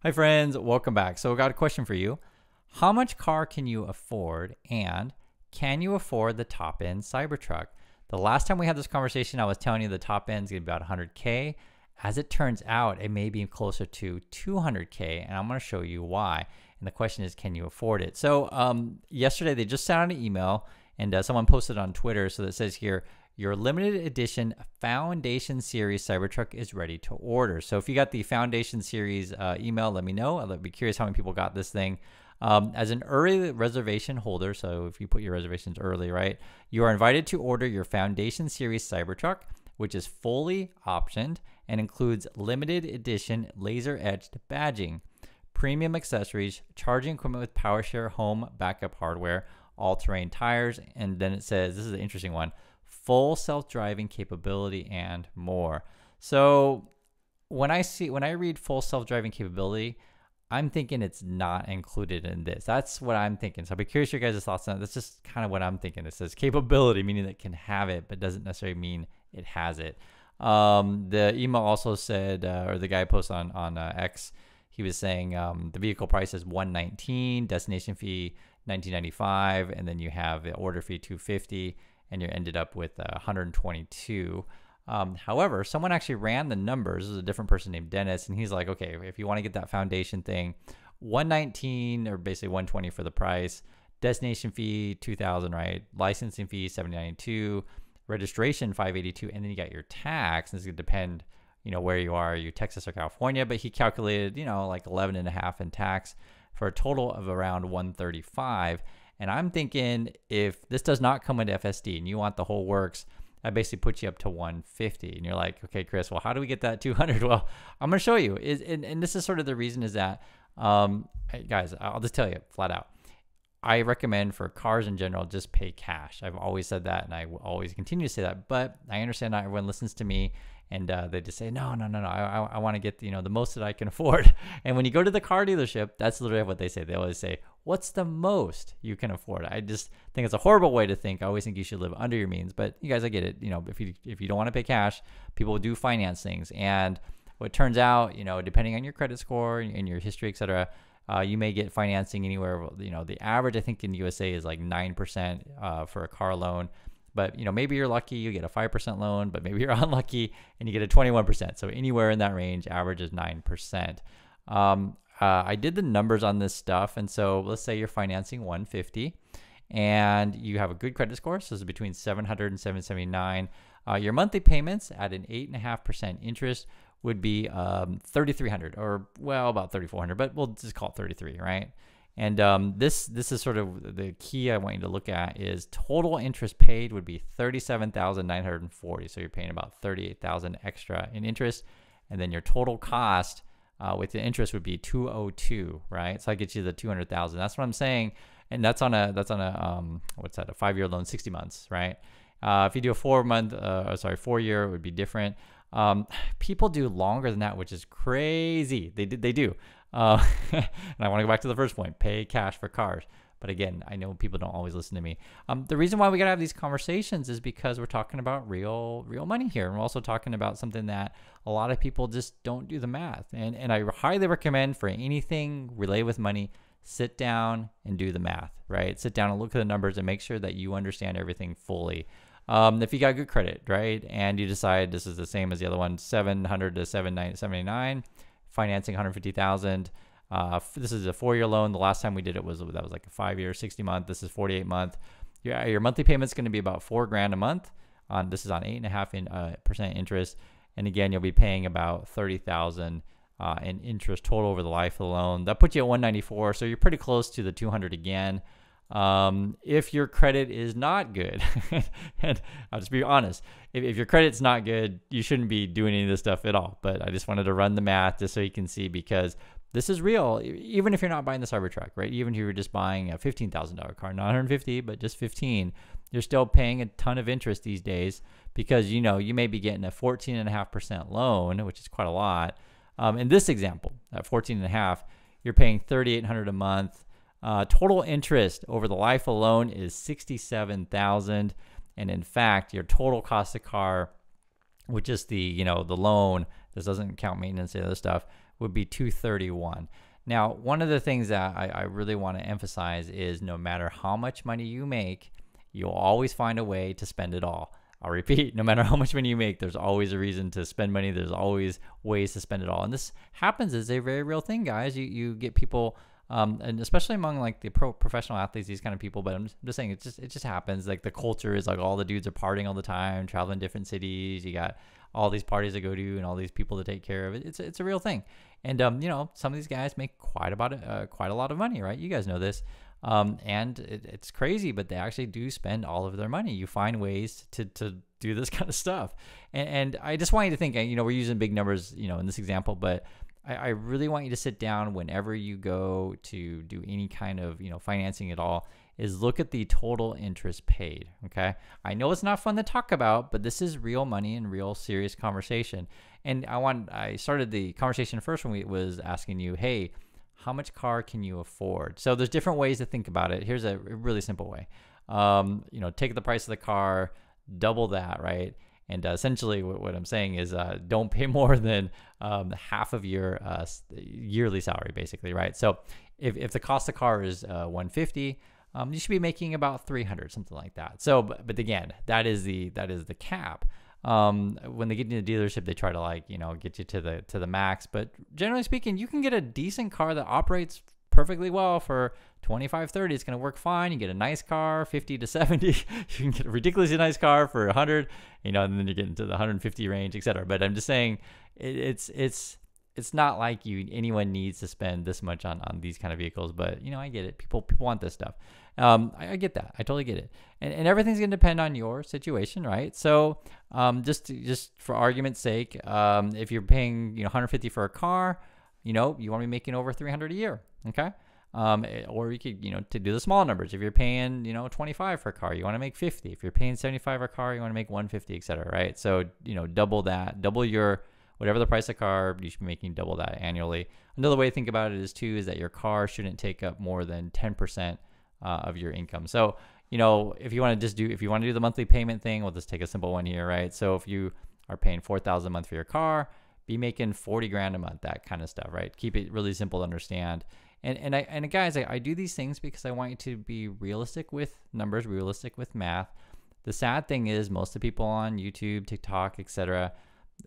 Hi friends, welcome back. So I got a question for you. How much car can you afford, and can you afford the top end Cybertruck? The last time we had this conversation, I was telling you the top end is gonna be about 100K. As it turns out, it may be closer to 200K, and I'm gonna show you why. And the question is, can you afford it? So yesterday they just sent out an email, and someone posted on Twitter. So that says here, your limited edition Foundation Series Cybertruck is ready to order. So if you got the Foundation Series email, let me know. I'd be curious how many people got this thing. As an early reservation holder, so if you put your reservations early, right, you are invited to order your Foundation Series Cybertruck, which is fully optioned and includes limited edition laser etched badging, premium accessories, charging equipment with PowerShare home backup hardware, all-terrain tires, and then it says, this is an interesting one, full self-driving capability and more. So when I read full self-driving capability, I'm thinking it's not included in this. That's what I'm thinking. So I'll be curious your guys' thoughts on that. That's just kind of what I'm thinking. It says capability, meaning that it can have it, but doesn't necessarily mean it has it. The email also said, or the guy posted on X, he was saying the vehicle price is $119, destination fee $19.95, and then you have the order fee $250, and you ended up with $122. However, someone actually ran the numbers. This is a different person named Dennis, and he's like, okay, if you want to get that foundation thing, $119 or basically $120 for the price, destination fee $2,000, right? Licensing fee $792, registration $582, and then you got your tax. This is gonna depend, where you are, you Texas or California, but he calculated, like 11.5 in tax for a total of around $135. And I'm thinking if this does not come with FSD and you want the whole works, I basically put you up to 150. And you're like, okay, Chris, well, how do we get that 200? Well, I'm going to show you. And this is sort of the reason is that, guys, I'll just tell you flat out. I recommend for cars in general, just pay cash. I've always said that, and I will always continue to say that. But I understand not everyone listens to me, and they just say, no. I want to get the most that I can afford. And when you go to the car dealership, that's literally what they say. They always say, what's the most you can afford? I just think it's a horrible way to think. I always think you should live under your means. But you guys, I get it. If you don't want to pay cash, people do finance things. And what turns out, depending on your credit score and your history, et cetera, you may get financing anywhere. The average I think in the USA is like 9% for a car loan. But maybe you're lucky, you get a 5% loan, but maybe you're unlucky and you get a 21%. So anywhere in that range, average is 9%. I did the numbers on this stuff, and so let's say you're financing 150 and you have a good credit score, so it's between 700 and 779. Your monthly payments at an 8.5% interest would be 3,300, or well, about 3,400, but we'll just call it 33, right? And this is sort of the key I want you to look at is total interest paid would be 37,940. So you're paying about 38,000 extra in interest, and then your total cost with the interest would be 202, right? So that gets you the 200,000. That's what I'm saying, and that's on a what's that? A 5-year loan, 60 months, right? If you do a 4-year, it would be different. People do longer than that, which is crazy. They do. And I want to go back to the first point, pay cash for cars. But again, I know people don't always listen to me. The reason why we got to have these conversations is because we're talking about real money here. And we're also talking about something that a lot of people just don't do the math. And I highly recommend for anything related with money, sit down and do the math, right? Sit down and look at the numbers and make sure that you understand everything fully. If you got good credit, right, and you decide this is the same as the other one, 700 to 779, financing 150,000. This is a 4-year loan. The last time we did it was like a 5-year, 60-month. This is 48-month. Your monthly payment's going to be about $4,000 a month. This is on 8.5% interest, and again, you'll be paying about 30,000 in interest total over the life of the loan. That puts you at 194, so you're pretty close to the 200 again. If your credit is not good, and I'll just be honest, if your credit's not good, you shouldn't be doing any of this stuff at all. But I just wanted to run the math just so you can see, because this is real. Even if you're not buying the Cybertruck, right? Even if you were just buying a $15,000 car, not 150, but just 15, you're still paying a ton of interest these days, because you may be getting a 14.5% loan, which is quite a lot. In this example, at 14.5, you're paying $3,800 a month. Total interest over the life alone is $67,000, and in fact, your total cost of car, which is the loan, this doesn't count maintenance and other stuff, would be 231. Now, one of the things that I really want to emphasize is no matter how much money you make, you'll always find a way to spend it all. I'll repeat, no matter how much money you make, there's always a reason to spend money. There's always ways to spend it all. And this happens as a very real thing, guys. You get people, and especially among like the professional athletes, these kind of people, but I'm just saying it just happens. Like the culture is like all the dudes are partying all the time, traveling different cities. You got all these parties to go to and all these people to take care of. It's a real thing. And, some of these guys make quite a lot of money, right? You guys know this. And it's crazy, but they actually do spend all of their money. You find ways to do this kind of stuff. And I just want you to think, we're using big numbers, in this example, but I really want you to sit down whenever you go to do any kind of, financing at all, is look at the total interest paid. Okay. I know it's not fun to talk about, but this is real money and real serious conversation. And I started the conversation first when we was asking you, hey, how much car can you afford? So there's different ways to think about it. Here's a really simple way. Take the price of the car, double that, right? And essentially what I'm saying is don't pay more than half of your yearly salary, basically, right? So if the cost of the car is $150, you should be making about $300, something like that. So, but again, that is the cap. When they get into the dealership, they try to get you to the max. But generally speaking, you can get a decent car that operates perfectly well for 25, 30. It's going to work fine. You get a nice car, 50 to 70. You can get a ridiculously nice car for 100, and then you get into the 150 range, etc. But I'm just saying it's not like anyone needs to spend this much on these kind of vehicles. But I get it. People want this stuff. I get that. I totally get it. And everything's going to depend on your situation, right? So just for argument's sake, if you're paying $150 for a car, you want to be making over $300 a year, okay? Or you could to do the small numbers. If you're paying $25 for a car, you want to make $50. If you're paying $75 for a car, you want to make $150, etc. Right? So double that, double your whatever the price of car, you should be making double that annually. Another way to think about it is that your car shouldn't take up more than 10% of your income. So, if you want to do the monthly payment thing, we'll just take a simple one here, right? So if you are paying $4,000 a month for your car, be making $40,000 a month, that kind of stuff, right? Keep it really simple to understand. And guys, I do these things because I want you to be realistic with numbers, realistic with math. The sad thing is most of the people on YouTube, TikTok, etc.,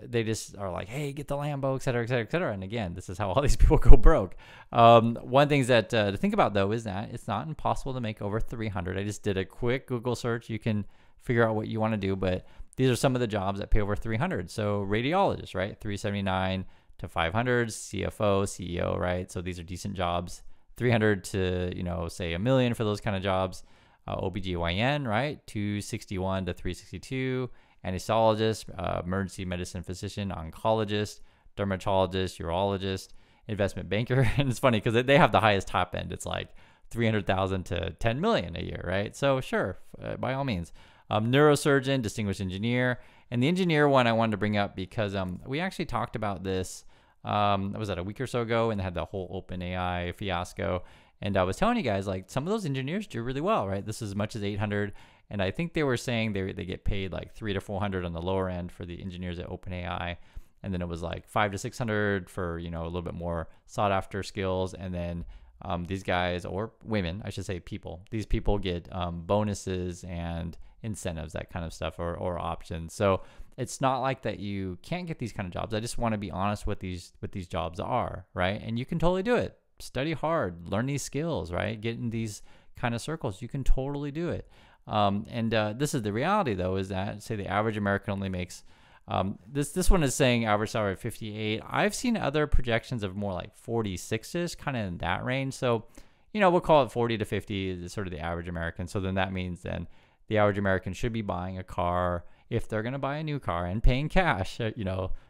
they just are like, hey, get the Lambo, et cetera, et cetera, et cetera. And again, this is how all these people go broke. One thing that to think about, though, is that it's not impossible to make over 300. I just did a quick Google search. You can figure out what you want to do, but these are some of the jobs that pay over 300. So radiologist, right? 379 to 500, CFO, CEO, right? So these are decent jobs. 300 to, say $1 million for those kind of jobs. OBGYN, right? 261 to 362. Anesthesiologist, emergency medicine physician, oncologist, dermatologist, urologist, investment banker. And it's funny because they have the highest top end. It's like 300,000 to 10 million a year, right? So sure, by all means. Neurosurgeon, distinguished engineer. And the engineer one I wanted to bring up because we actually talked about this, was that a week or so ago, and they had the whole OpenAI fiasco. And I was telling you guys, like, some of those engineers do really well, right? This is as much as 800. And I think they were saying they get paid like 300 to 400 on the lower end for the engineers at OpenAI. And then it was like 500 to 600 for, a little bit more sought after skills. And then these guys, or women, I should say these people get bonuses and incentives, that kind of stuff, or options. So it's not like that you can't get these kind of jobs. I just want to be honest with these jobs are, right? And you can totally do it. Study hard, learn these skills, right? Get in these kind of circles. You can totally do it. This is the reality, though, is that, say, the average American only makes, this one is saying average salary of 58. I've seen other projections of more like 46-ish, kind of in that range. So, we'll call it 40 to 50 is sort of the average American. So then that means then the average American should be buying a car, if they're going to buy a new car, and paying cash,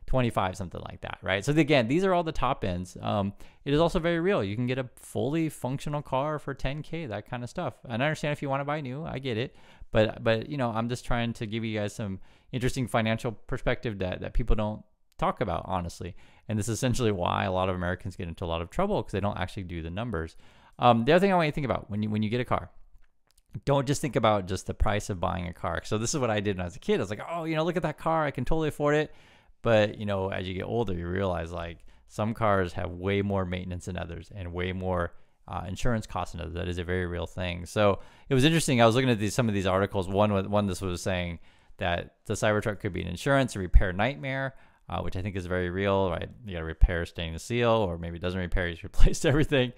25, something like that, right? So again, these are all the top ends. It is also very real. You can get a fully functional car for 10K, that kind of stuff. And I understand if you want to buy new, I get it. But I'm just trying to give you guys some interesting financial perspective that people don't talk about, honestly. And this is essentially why a lot of Americans get into a lot of trouble, because they don't actually do the numbers. The other thing I want you to think about when you get a car, don't just think about just the price of buying a car. So this is what I did when I was a kid. I was like, oh, look at that car. I can totally afford it. But, as you get older, you realize like some cars have way more maintenance than others and way more insurance costs than others. That is a very real thing. So it was interesting. I was looking at some of these articles. One this was saying that the Cybertruck could be an insurance and repair nightmare, which I think is very real, right? You got to repair stainless steel, or maybe it doesn't repair, you just replace everything.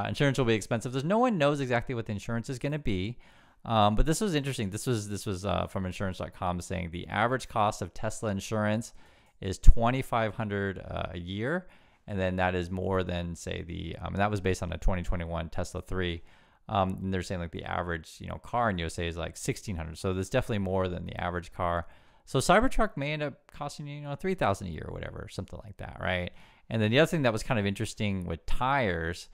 Insurance will be expensive. No one knows exactly what the insurance is going to be. But this was interesting. This was from insurance.com saying the average cost of Tesla insurance is $2,500 a year. And then that is more than, say, and that was based on a 2021 Tesla 3. And they're saying like the average, car in USA is like $1,600. So there's definitely more than the average car. So Cybertruck may end up costing you, $3,000 a year or whatever, something like that, right? And then the other thing that was kind of interesting with tires,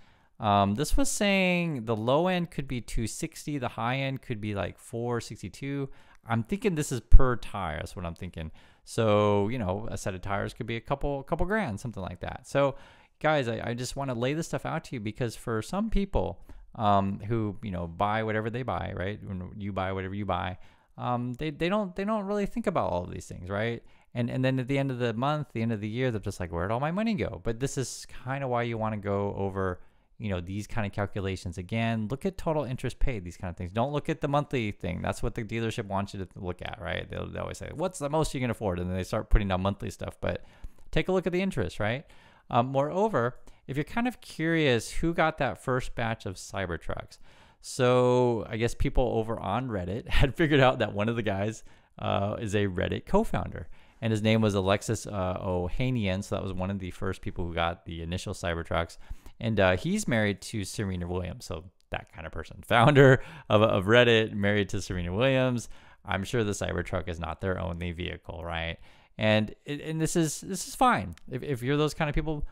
this was saying the low end could be $260, the high end could be like $462. I'm thinking this is per tire. That's what I'm thinking. So, a set of tires could be a couple grand, something like that. So, guys, I just want to lay this stuff out to you because for some people who buy whatever they buy, right? When you buy whatever you buy, they don't really think about all of these things, right? And then at the end of the month, the end of the year, they're just like, where'd all my money go? But this is kind of why you want to go over these kind of calculations. Again, look at total interest paid, these kind of things. Don't look at the monthly thing. That's what the dealership wants you to look at, right? They always say, what's the most you can afford? And then they start putting down monthly stuff. But take a look at the interest, right? Moreover, if you're kind of curious who got that first batch of Cybertrucks, so I guess people over on Reddit had figured out that one of the guys is a Reddit co-founder. And his name was Alexis Ohanian. So that was one of the first people who got the initial Cybertrucks. And he's married to Serena Williams. So that kind of person. Founder of Reddit, married to Serena Williams. I'm sure the Cybertruck is not their only vehicle, right? And this is fine. If you're those kind of people,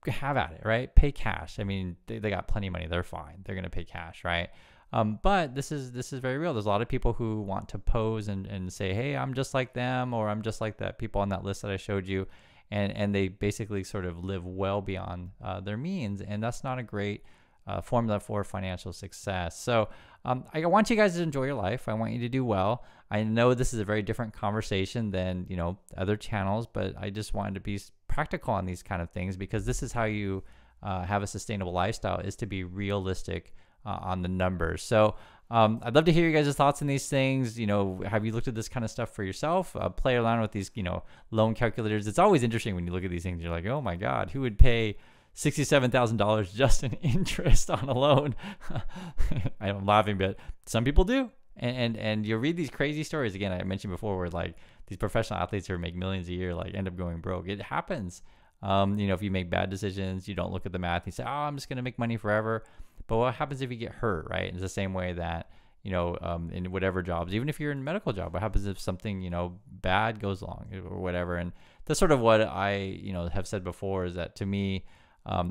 have at it, right? Pay cash. I mean, they got plenty of money. They're fine. They're going to pay cash, right? But this is very real. There's a lot of people who want to pose and say, hey, I'm just like them, or I'm just like that people on that list that I showed you. And they basically sort of live well beyond their means. And that's not a great formula for financial success. So I want you guys to enjoy your life. I want you to do well. I know this is a very different conversation than, other channels, but I just wanted to be practical on these kind of things because this is how you have a sustainable lifestyle, is to be realistic on the numbers. So I'd love to hear you guys' thoughts on these things. Have you looked at this kind of stuff for yourself? Play around with these, loan calculators. It's always interesting when you look at these things. You're like, oh my God, who would pay $67,000 just in interest on a loan? I'm laughing, but some people do. And you read these crazy stories. Again, I mentioned before where like these professional athletes who make millions a year, like end up going broke. It happens. If you make bad decisions, you don't look at the math, you say, oh, I'm just going to make money forever. But what happens if you get hurt, right? It's the same way that, in whatever jobs, even if you're in a medical job, what happens if something, bad goes along or whatever? And that's sort of what I, have said before, is that to me,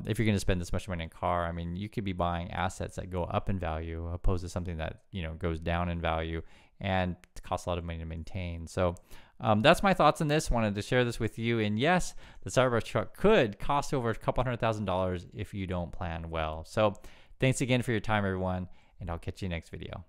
if you're going to spend this much money in a car, I mean, you could be buying assets that go up in value opposed to something that, goes down in value and costs a lot of money to maintain. So that's my thoughts on this. Wanted to share this with you. And yes, the Cybertruck could cost over a couple $100,000 if you don't plan well. So thanks again for your time, everyone, and I'll catch you next video.